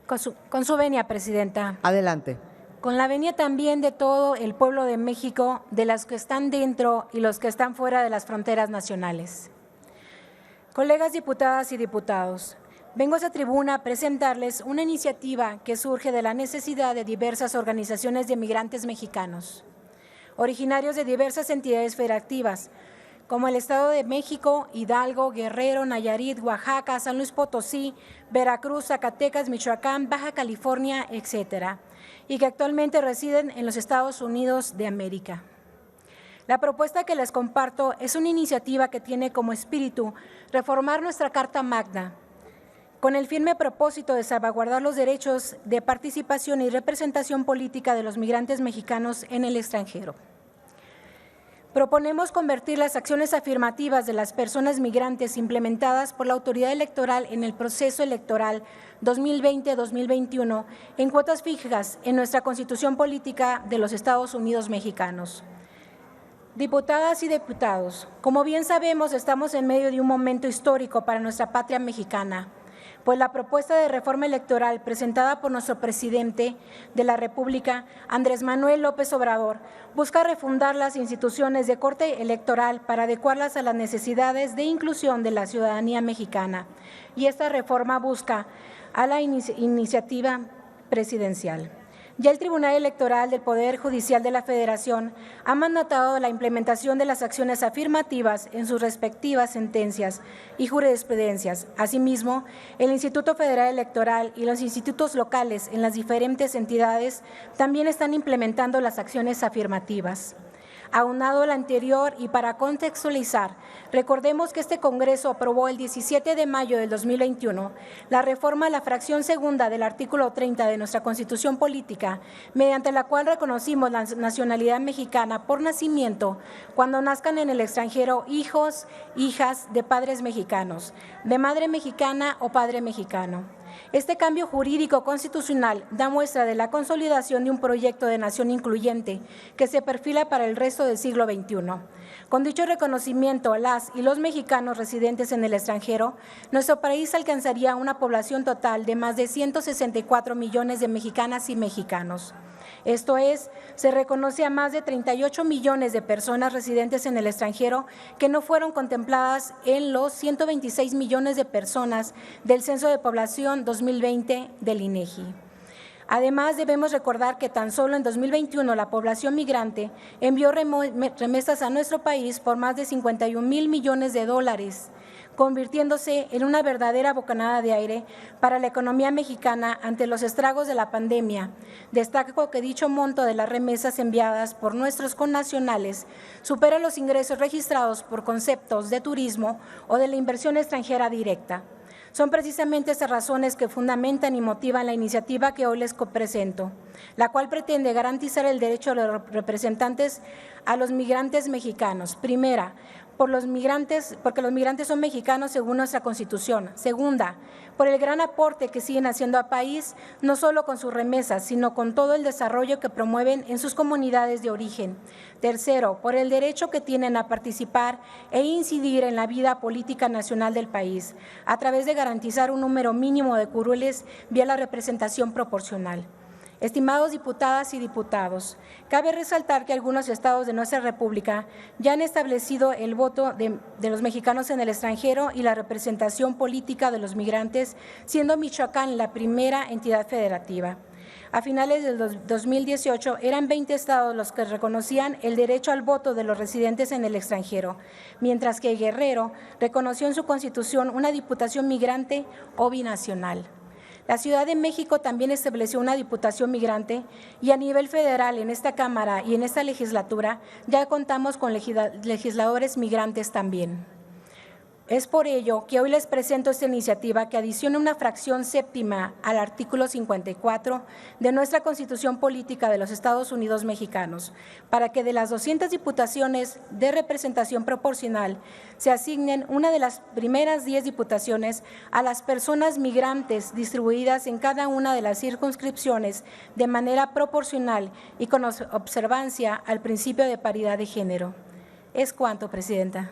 Con su venia, Presidenta. Adelante. Con la venia también de todo el pueblo de México, de los que están dentro y los que están fuera de las fronteras nacionales. Colegas diputadas y diputados, vengo a esta tribuna a presentarles una iniciativa que surge de la necesidad de diversas organizaciones de migrantes mexicanos, originarios de diversas entidades federativas, como el Estado de México, Hidalgo, Guerrero, Nayarit, Oaxaca, San Luis Potosí, Veracruz, Zacatecas, Michoacán, Baja California, etcétera, y que actualmente residen en los Estados Unidos de América. La propuesta que les comparto es una iniciativa que tiene como espíritu reformar nuestra Carta Magna, con el firme propósito de salvaguardar los derechos de participación y representación política de los migrantes mexicanos en el extranjero. Proponemos convertir las acciones afirmativas de las personas migrantes implementadas por la autoridad electoral en el proceso electoral 2020-2021 en cuotas fijas en nuestra Constitución Política de los Estados Unidos mexicanos. Diputadas y diputados, como bien sabemos, estamos en medio de un momento histórico para nuestra patria mexicana, pues la propuesta de reforma electoral presentada por nuestro presidente de la República, Andrés Manuel López Obrador, busca refundar las instituciones de corte electoral para adecuarlas a las necesidades de inclusión de la ciudadanía mexicana. Y esta reforma busca a la iniciativa presidencial. Ya el Tribunal Electoral del Poder Judicial de la Federación ha mandatado la implementación de las acciones afirmativas en sus respectivas sentencias y jurisprudencias. Asimismo, el Instituto Federal Electoral y los institutos locales en las diferentes entidades también están implementando las acciones afirmativas. Aunado al anterior y para contextualizar, recordemos que este Congreso aprobó el 17 de mayo del 2021 la reforma a la fracción segunda del artículo 30 de nuestra Constitución Política, mediante la cual reconocimos la nacionalidad mexicana por nacimiento cuando nazcan en el extranjero hijos, hijas de padres mexicanos, de madre mexicana o padre mexicano. Este cambio jurídico constitucional da muestra de la consolidación de un proyecto de nación incluyente que se perfila para el resto del siglo XXI. Con dicho reconocimiento, las y los mexicanos residentes en el extranjero, nuestro país alcanzaría una población total de más de 164 millones de mexicanas y mexicanos. Esto es, se reconoce a más de 38 millones de personas residentes en el extranjero que no fueron contempladas en los 126 millones de personas del Censo de Población 2020 del INEGI. Además, debemos recordar que tan solo en 2021 la población migrante envió remesas a nuestro país por más de 51,000 millones de dólares, convirtiéndose en una verdadera bocanada de aire para la economía mexicana ante los estragos de la pandemia. Destaco que dicho monto de las remesas enviadas por nuestros connacionales supera los ingresos registrados por conceptos de turismo o de la inversión extranjera directa. Son precisamente estas razones que fundamentan y motivan la iniciativa que hoy les presento, la cual pretende garantizar el derecho de los representantes a los migrantes mexicanos. Primera, porque los migrantes son mexicanos según nuestra Constitución. Segunda, por el gran aporte que siguen haciendo al país, no solo con sus remesas, sino con todo el desarrollo que promueven en sus comunidades de origen. Tercero, por el derecho que tienen a participar e incidir en la vida política nacional del país, a través de garantizar un número mínimo de curules vía la representación proporcional. Estimados diputadas y diputados, cabe resaltar que algunos estados de nuestra República ya han establecido el voto de los mexicanos en el extranjero y la representación política de los migrantes, siendo Michoacán la primera entidad federativa. A finales del 2018 eran 20 estados los que reconocían el derecho al voto de los residentes en el extranjero, mientras que Guerrero reconoció en su Constitución una diputación migrante o binacional. La Ciudad de México también estableció una diputación migrante y a nivel federal en esta Cámara y en esta legislatura ya contamos con legisladores migrantes también. Es por ello que hoy les presento esta iniciativa que adiciona una fracción séptima al artículo 54 de nuestra Constitución Política de los Estados Unidos Mexicanos, para que de las 200 diputaciones de representación proporcional se asignen una de las primeras 10 diputaciones a las personas migrantes distribuidas en cada una de las circunscripciones de manera proporcional y con observancia al principio de paridad de género. Es cuanto, Presidenta.